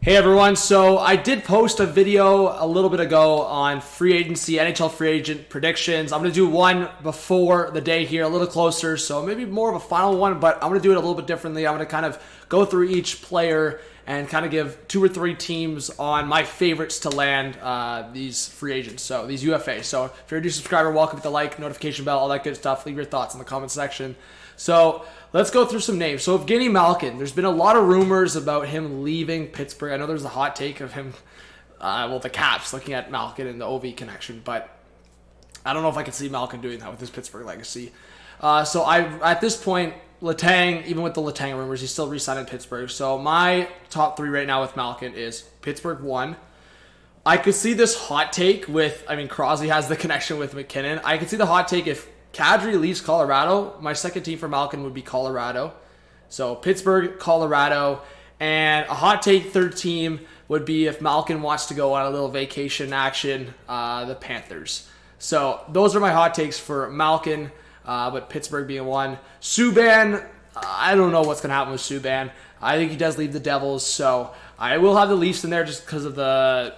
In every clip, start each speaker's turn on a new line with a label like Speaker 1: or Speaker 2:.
Speaker 1: Hey everyone, so I did post a video a little bit ago on free agency, NHL free agent predictions. I'm going to do one before the day here, a little closer, so maybe more of a final one, but I'm going to do it a little bit differently. I'm going to kind of go through each player and kind of give 2 or 3 teams on my favorites to land these free agents, so these UFA. So if you're a new subscriber, welcome, hit the like, notification bell, all that good stuff. Leave your thoughts in the comment section. So let's go through some names. So of Guinea Malkin, there's been a lot of rumors about him leaving Pittsburgh. I know there's a hot take of him, the Caps looking at Malkin and the OV connection, but I don't know if I can see Malkin doing that with his Pittsburgh legacy. At this point, Letang, even with the Letang rumors, he's still re-signed in Pittsburgh. So my top 3 right now with Malkin is Pittsburgh 1. I could see this hot take with, Crosby has the connection with McKinnon. I could see the hot take if Kadri leaves Colorado. My second team for Malkin would be Colorado. So Pittsburgh, Colorado, and a hot take third team would be if Malkin wants to go on a little vacation action, the Panthers. So those are my hot takes for Malkin, but Pittsburgh being one. Subban, I don't know what's going to happen with Subban. I think he does leave the Devils, so I will have the Leafs in there just because of the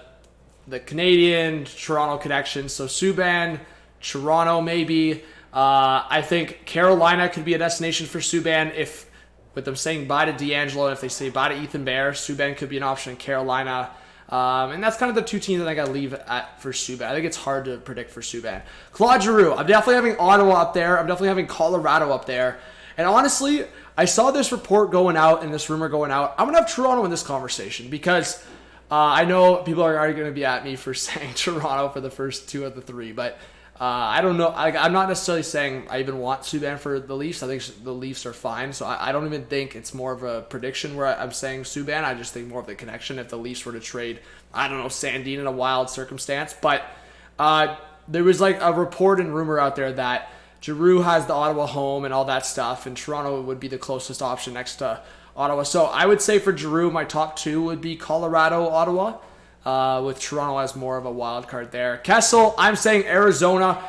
Speaker 1: Canadian-Toronto connection. So Subban, Toronto maybe. I think Carolina could be a destination for Subban if, with them saying bye to D'Angelo, if they say bye to Ethan Bear, Subban could be an option in Carolina. And that's kind of the 2 teams that I got to leave at for Subban. I think it's hard to predict for Subban. Claude Giroux, I'm definitely having Ottawa up there. I'm definitely having Colorado up there. And honestly, I saw this report going out and this rumor going out. I'm going to have Toronto in this conversation because I know people are already going to be at me for saying Toronto for the first 2 of the 3, but I don't know. I'm not necessarily saying I even want Subban for the Leafs. I think the Leafs are fine. So I don't even think it's more of a prediction where I'm saying Subban. I just think more of the connection if the Leafs were to trade, Sandin in a wild circumstance. But there was like a report and rumor out there that Giroux has the Ottawa home and all that stuff, and Toronto would be the closest option next to Ottawa. So I would say for Giroux, my top 2 would be Colorado, Ottawa. With Toronto as more of a wild card there. Kessel, I'm saying Arizona.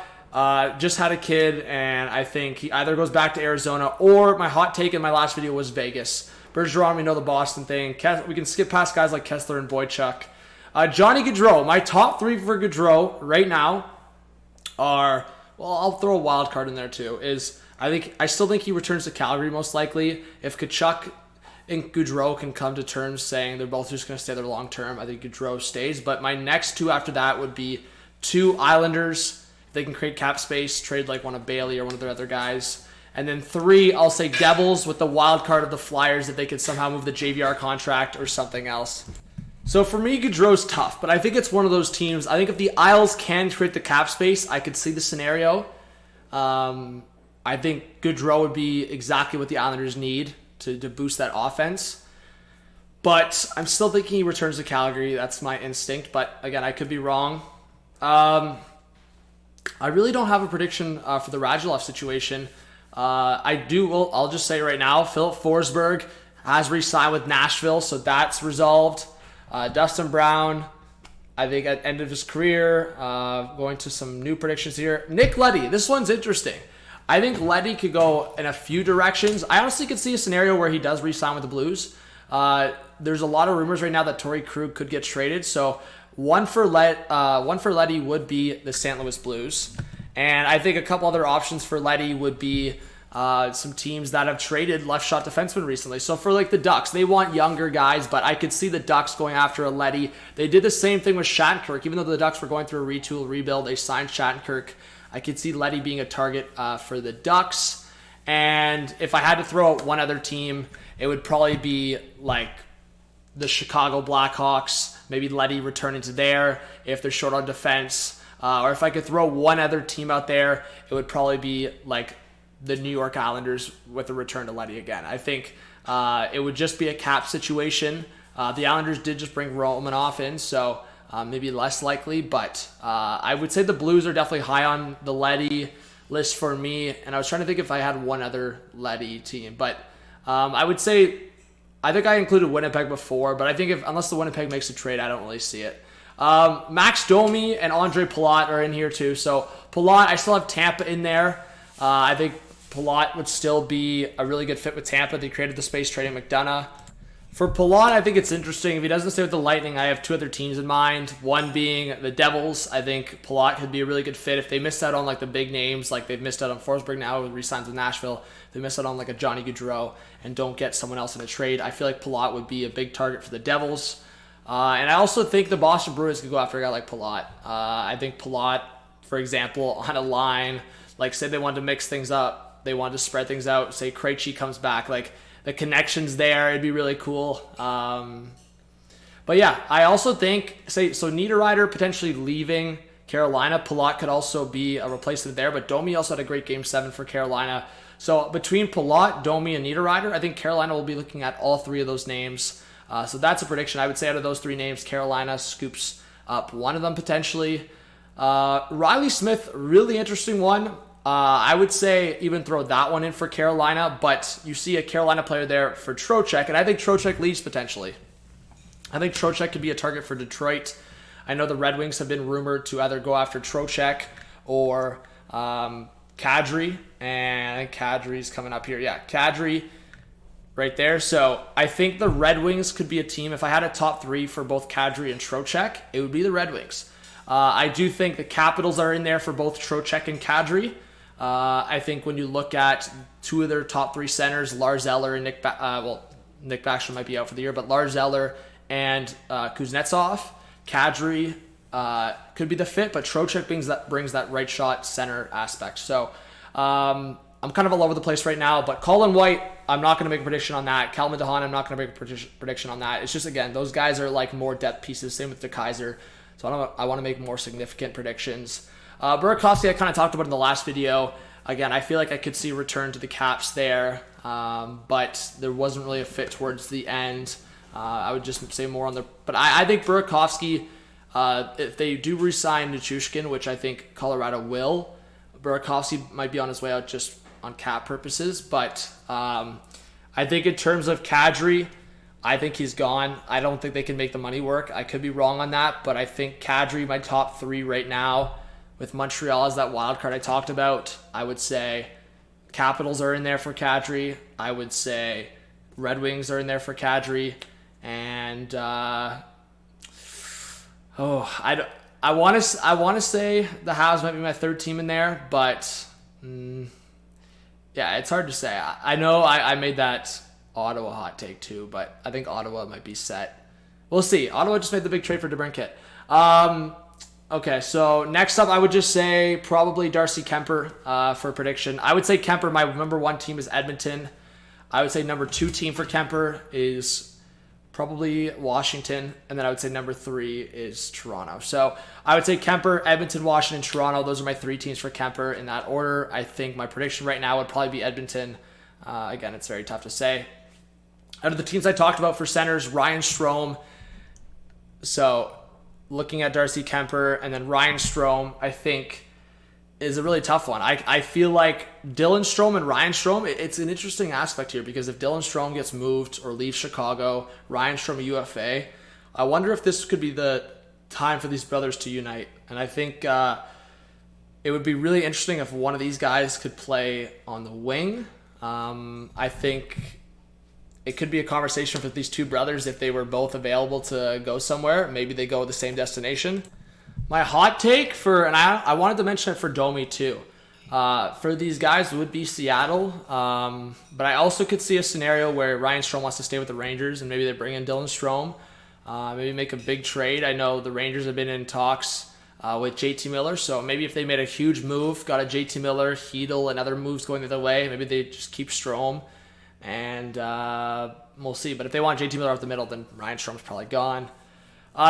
Speaker 1: Just had a kid, and I think he either goes back to Arizona or my hot take in my last video was Vegas. Bergeron, we know the Boston thing. We can skip past guys like Kessler and Boychuk. Johnny Gaudreau, my top 3 for Gaudreau right now are, I'll throw a wild card in there too, I still think he returns to Calgary most likely. If Tkachuk and Gaudreau can come to terms saying they're both just going to stay there long term, I think Gaudreau stays. But my next 2 after that would be 2 Islanders. If they can create cap space, trade like one of Bailey or one of their other guys. And then 3, I'll say Devils with the wild card of the Flyers if they could somehow move the JVR contract or something else. So for me, Gaudreau's tough, but I think it's one of those teams. I think if the Isles can create the cap space, I could see the scenario. I think Gaudreau would be exactly what the Islanders need to boost that offense. But I'm still thinking he returns to Calgary. That's my instinct. But again, I could be wrong. I really don't have a prediction for the Radulov situation. I'll just say right now, Philip Forsberg has re-signed with Nashville, so that's resolved. Dustin Brown, I think at the end of his career, going to some new predictions here. Nick Leddy, this one's interesting. I think Leddy could go in a few directions. I honestly could see a scenario where he does re-sign with the Blues. There's a lot of rumors right now that Torrey Krug could get traded. So one for Leddy would be the St. Louis Blues. And I think a couple other options for Leddy would be some teams that have traded left shot defensemen recently. So for like the Ducks, they want younger guys, but I could see the Ducks going after a Leddy. They did the same thing with Shattenkirk. Even though the Ducks were going through a retool rebuild, they signed Shattenkirk. I could see Leddy being a target for the Ducks. And if I had to throw out one other team, it would probably be like the Chicago Blackhawks. Maybe Leddy returning to there if they're short on defense. Or if I could throw one other team out there, it would probably be like the New York Islanders with a return to Leddy again. I think it would just be a cap situation. The Islanders did just bring Romanoff in, so maybe less likely, but I would say the Blues are definitely high on the Leddy list for me, and I was trying to think if I had one other Leddy team, but I would say, I think I included Winnipeg before, but I think unless the Winnipeg makes a trade, I don't really see it. Max Domi and Andre Palat are in here too, so Palat, I still have Tampa in there. I think Palat would still be a really good fit with Tampa. They created the space trading McDonough. For Palat, I think it's interesting. If he doesn't stay with the Lightning, I have two other teams in mind. One being the Devils. I think Palat could be a really good fit. If they missed out on like the big names, like they've missed out on Forsberg now, who re-signs with Nashville. If they miss out on like a Johnny Gaudreau and don't get someone else in a trade, I feel like Palat would be a big target for the Devils. And I also think the Boston Bruins could go after a guy like Palat. I think Palat, for example, on a line, like say they wanted to mix things up, they wanted to spread things out, say Krejci comes back, like the connections there, it'd be really cool. But yeah, I also think, so Niederreiter potentially leaving Carolina, Palat could also be a replacement there, but Domi also had a great Game 7 for Carolina. So between Palat, Domi, and Niederreiter, I think Carolina will be looking at all three of those names. So that's a prediction. I would say out of those three names, Carolina scoops up one of them potentially. Riley Smith, really interesting one. I would say even throw that one in for Carolina, but you see a Carolina player there for Trocheck, and I think Trocheck leaves potentially. I think Trocheck could be a target for Detroit. I know the Red Wings have been rumored to either go after Trocheck or Kadri, and I think Kadri's coming up here. Yeah, Kadri right there. So I think the Red Wings could be a team. If I had a top three for both Kadri and Trocheck, it would be the Red Wings. I do think the Capitals are in there for both Trocheck and Kadri. I think when you look at two of their top three centers, Lars Eller and Nick Backstrom might be out for the year, but Lars Eller and Kuznetsov, Kadri could be the fit, but Trocheck brings that right shot center aspect. So I'm kind of all over the place right now, but Colin White, I'm not going to make a prediction on that. Calvin DeHaan, I'm not going to make a prediction on that. It's just, again, those guys are like more depth pieces. Same with DeKaiser. So I want to make more significant predictions. Burakovsky, I kind of talked about in the last video. Again, I feel like I could see a return to the Caps there, but there wasn't really a fit towards the end. I would just say more on the... But I think Burakovsky, if they do re-sign Nichushkin, which I think Colorado will, Burakovsky might be on his way out just on cap purposes. But I think in terms of Kadri, I think he's gone. I don't think they can make the money work. I could be wrong on that, but I think Kadri, my top three right now, with Montreal as that wild card I talked about, I would say Capitals are in there for Kadri. I would say Red Wings are in there for Kadri. And I want to say the Habs might be my third team in there, but yeah, it's hard to say. I know I made that Ottawa hot take too, but I think Ottawa might be set. We'll see. Ottawa just made the big trade for DeBrincat. Okay, so next up, I would just say probably Darcy Kemper for a prediction. I would say Kemper, my number one team is Edmonton. I would say number two team for Kemper is probably Washington, and then I would say number three is Toronto. So I would say Kemper, Edmonton, Washington, Toronto. Those are my three teams for Kemper in that order. I think my prediction right now would probably be Edmonton. Again, it's very tough to say. Out of the teams I talked about for centers, Ryan Strome. So looking at Darcy Kemper and then Ryan Strome, I think is a really tough one. I feel like Dylan Strome and Ryan Strome, it's an interesting aspect here because if Dylan Strome gets moved or leaves Chicago, Ryan Strome a UFA, I wonder if this could be the time for these brothers to unite. And I think it would be really interesting if one of these guys could play on the wing. I think it could be a conversation with these two brothers if they were both available to go somewhere. Maybe they go to the same destination. My hot take and I wanted to mention it for Domi too. For these guys would be Seattle. But I also could see a scenario where Ryan Strome wants to stay with the Rangers and maybe they bring in Dylan Strome. Maybe make a big trade. I know the Rangers have been in talks with JT Miller. So maybe if they made a huge move, got a JT Miller, Hedel, and other moves going the other way, maybe they just keep Strome. And we'll see. But if they want JT Miller out the middle, then Ryan Strome's probably gone.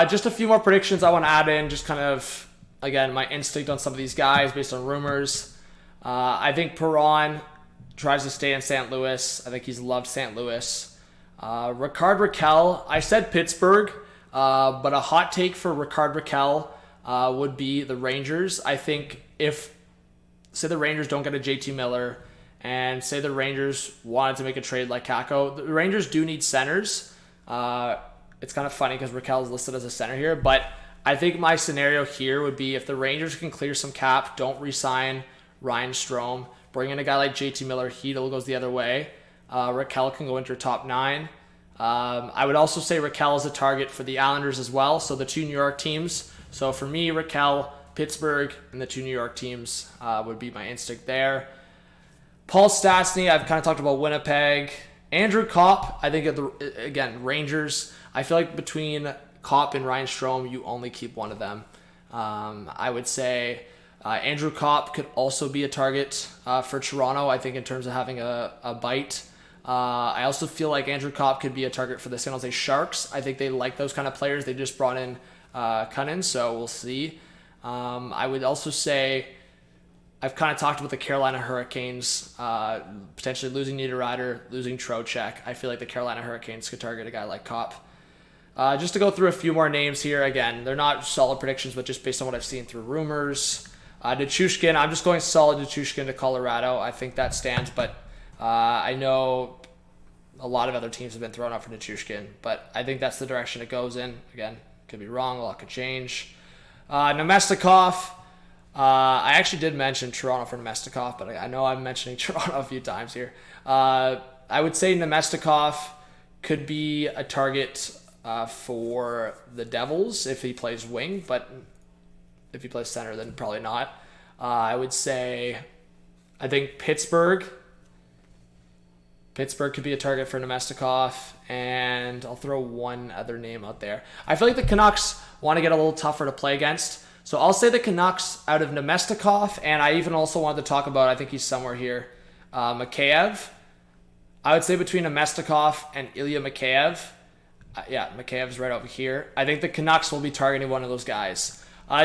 Speaker 1: Just a few more predictions I want to add in. Just kind of, again, my instinct on some of these guys based on rumors. I think Perron tries to stay in St. Louis. I think he's loved St. Louis. Ricard Raquel, I said Pittsburgh, but a hot take for Ricard Raquel would be the Rangers. I think if, say the Rangers don't get a JT Miller, and say the Rangers wanted to make a trade like Kako, the Rangers do need centers. It's kind of funny because Raquel is listed as a center here, but I think my scenario here would be if the Rangers can clear some cap, don't re-sign Ryan Strome, bring in a guy like JT Miller, Hedel goes the other way, Raquel can go into your top nine. I would also say Raquel is a target for the Islanders as well. So the two New York teams. So for me, Raquel, Pittsburgh, and the two New York teams would be my instinct there. Paul Stastny, I've kind of talked about Winnipeg. Andrew Kopp, I think, again, Rangers. I feel like between Kopp and Ryan Strome, you only keep one of them. I would say Andrew Kopp could also be a target for Toronto, I think, in terms of having a bite. I also feel like Andrew Kopp could be a target for the San Jose Sharks. I think they like those kind of players. They just brought in Cunnin, so we'll see. I would also say I've kind of talked about the Carolina Hurricanes potentially losing Niederreiter, losing Trocheck. I feel like the Carolina Hurricanes could target a guy like Kopp. Just to go through a few more names here. Again, they're not solid predictions, but just based on what I've seen through rumors. Nichushkin, I'm just going solid Nichushkin to Colorado. I think that stands, but I know a lot of other teams have been thrown out for Nichushkin, but I think that's the direction it goes in. Again, could be wrong. A lot could change. Nemestikov. I actually did mention Toronto for Nemestikov, but I know I'm mentioning Toronto a few times here. I would say Nemestikov could be a target for the Devils if he plays wing, but if he plays center, then probably not. I would say, I think Pittsburgh could be a target for Nemestikov, and I'll throw one other name out there. I feel like the Canucks want to get a little tougher to play against, so I'll say the Canucks out of Nemestikov, and I even also wanted to talk about, I think he's somewhere here, Mikheyev. I would say between Nemestikov and Ilya Mikheyev. Mikheyev's right over here. I think the Canucks will be targeting one of those guys.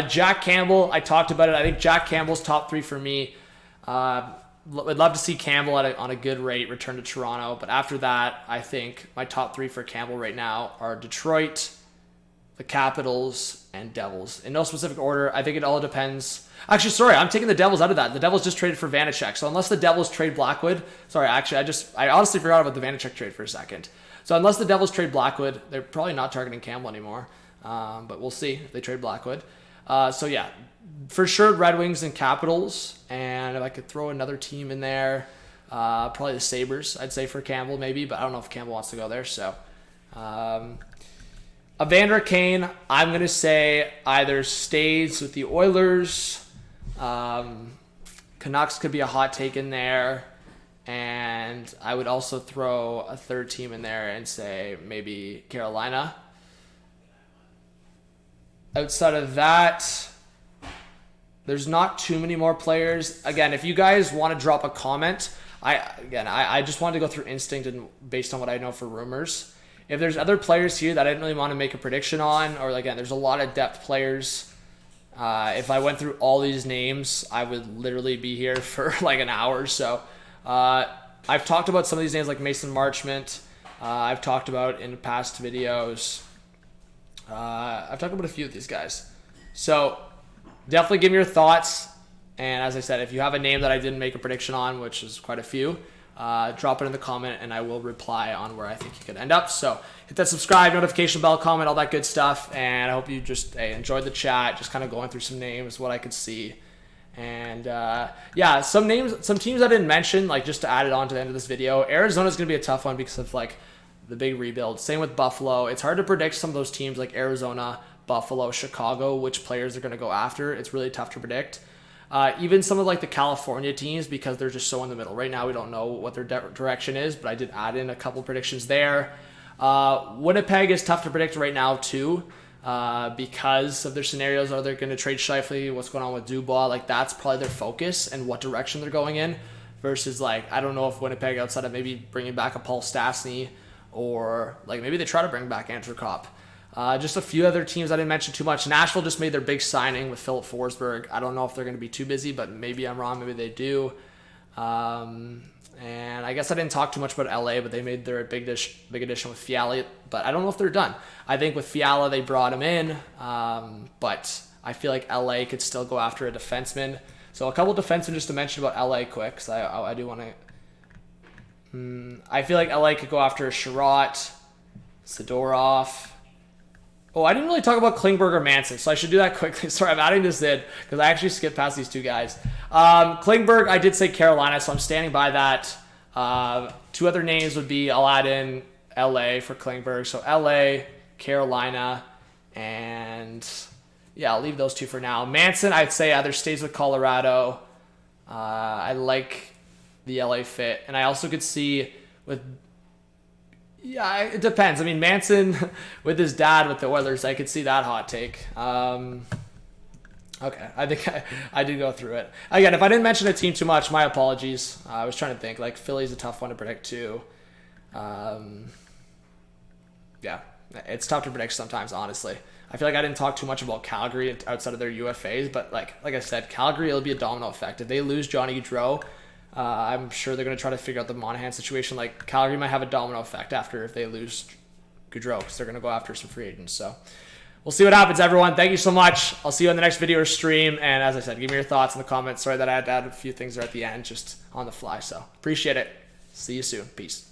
Speaker 1: Jack Campbell, I talked about it. I think Jack Campbell's top three for me. Would love to see Campbell on a good rate return to Toronto, but after that, I think my top three for Campbell right now are Detroit, the Capitals, and Devils. In no specific order. I think it all depends. Actually, sorry, I'm taking the Devils out of that. The Devils just traded for Vanacek. So unless the Devils trade Blackwood, I honestly forgot about the Vanacek trade for a second. So unless the Devils trade Blackwood, they're probably not targeting Campbell anymore. But we'll see if they trade Blackwood. So yeah, for sure Red Wings and Capitals. And if I could throw another team in there, probably the Sabres, I'd say, for Campbell maybe. But I don't know if Campbell wants to go there. So Evander Kane, I'm going to say either stays with the Oilers. Canucks could be a hot take in there. And I would also throw a third team in there and say maybe Carolina. Outside of that, there's not too many more players. Again, if you guys want to drop a comment, I just wanted to go through instinct and based on what I know for rumors. If there's other players here that I didn't really want to make a prediction on, or again, there's a lot of depth players. If I went through all these names, I would literally be here for like an hour or so. I've talked about some of these names like Mason Marchment. I've talked about in past videos. I've talked about a few of these guys. So definitely give me your thoughts. And as I said, if you have a name that I didn't make a prediction on, which is quite a few, drop it in the comment and I will reply on where I think you could end up. So hit that subscribe, notification bell, comment, all that good stuff. And I hope you just enjoyed the chat, just kind of going through some names, what I could see. And yeah, some teams I didn't mention, like just to add it on to the end of this video. Arizona's going to be a tough one because of like the big rebuild. Same with Buffalo. It's hard to predict some of those teams like Arizona, Buffalo, Chicago, which players they're going to go after. It's really tough to predict. Even some of like the California teams, because they're just so in the middle. Right now we don't know what their direction is, but I did add in a couple predictions there. Winnipeg is tough to predict right now too. Because of their scenarios. Are they going to trade Scheifele? What's going on with Dubois? Like that's probably their focus and what direction they're going in. Versus like I don't know if Winnipeg, outside of maybe bringing back a Paul Stastny, or like maybe they try to bring back Andrew Kopp. Just a few other teams I didn't mention too much. Nashville just made their big signing with Philip Forsberg. I don't know if they're going to be too busy, but maybe I'm wrong. Maybe they do. And I guess I didn't talk too much about LA, but they made their big addition with Fiala. But I don't know if they're done. I think with Fiala, they brought him in. But I feel like LA could still go after a defenseman. So a couple of defensemen just to mention about LA quick, because I do want to. I feel like LA could go after Sherratt, Sidorov. Oh, I didn't really talk about Klingberg or Manson, so I should do that quickly. Sorry, I'm adding this in because I actually skipped past these two guys. Klingberg, I did say Carolina, so I'm standing by that. Two other names would be, I'll add in LA for Klingberg. So LA, Carolina, and yeah, I'll leave those two for now. Manson, I'd say either stays with Colorado. I like the LA fit. And I also could see with... Yeah, it depends. I mean, Manson with his dad with the Oilers, I could see that hot take. Okay, I think I did go through it. Again, if I didn't mention a team too much, my apologies. I was trying to think. Like, Philly's a tough one to predict, too. Yeah, it's tough to predict sometimes, honestly. I feel like I didn't talk too much about Calgary outside of their UFAs, but like I said, Calgary, it'll be a domino effect. If they lose Johnny Gaudreau, I'm sure they're going to try to figure out the Monahan situation. Like, Calgary might have a domino effect after if they lose Gaudreau, because they're going to go after some free agents. So we'll see what happens, everyone. Thank you so much. I'll see you in the next video or stream. And as I said, give me your thoughts in the comments. Sorry that I had to add a few things there at the end, just on the fly. So appreciate it. See you soon. Peace.